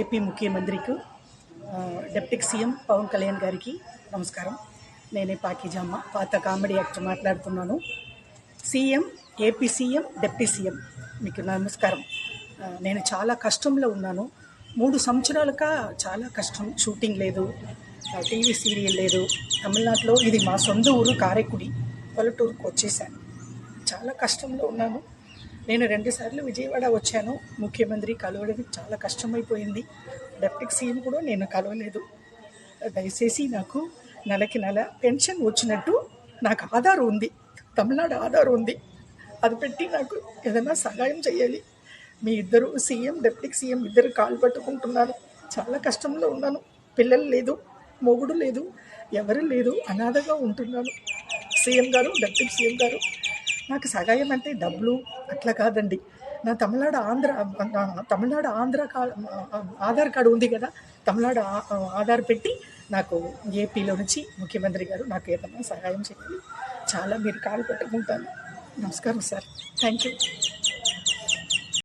AP ముఖ్యమంత్రికి deputy CM Pawan Kalyan గారికి నమస్కారం. నేనే పాకిజమ్మ, పాత కామెడీ యాక్టర్ మాట్లాడుతున్నాను. CM, AP CM, deputy CM మీకు నమస్కారం. నేను చాలా కష్టంలో ఉన్నాను. 3 సంవత్సరాలుగా చాలా కష్టం. షూటింగ్ లేదు, టీవీ సీరియల్ లేదు. తమిళనాడులో ఇది మా సొంత ఊరు కారైకుడి, పల్లెటూరుకు వచ్చేసాను. చాలా కష్టంలో ఉన్నాను. నేను 2 సార్లు విజయవాడ వచ్చాను. ముఖ్యమంత్రి కలవడానికి చాలా కష్టమైపోయింది. డిప్యూటీ సీఎం కూడా నేను కలవలేదు. దయచేసి నాకు నెలకి నెల పెన్షన్ వచ్చినట్టు నాకు ఆధార్ ఉంది, తమిళనాడు ఆధార్ ఉంది, అది పెట్టి నాకు ఏదైనా సహాయం చేయాలి. మీ ఇద్దరు సీఎం, డిప్యూటీ సీఎం ఇద్దరు కాలు పట్టుకుంటున్నారు. చాలా కష్టంలో ఉన్నాను. పిల్లలు లేదు, మొగుడు లేదు, ఎవరు లేదు, అనాథగా ఉంటున్నాను. సీఎం గారు, డిప్యూటీ సీఎం గారు, నాకు సహాయం అంటే డబ్బులు అట్లా కాదండి. నా తమిళనాడు ఆంధ్ర ఆధార్ కార్డు ఉంది కదా, తమిళనాడు ఆధార్ పెట్టి నాకు ఏపీలో నుంచి ముఖ్యమంత్రి గారు నాకు ఏదైనా సహాయం చేయాలి. చాలా మీరు కాలు పెట్టుకుంటాను. నమస్కారం సార్, థ్యాంక్ యూ.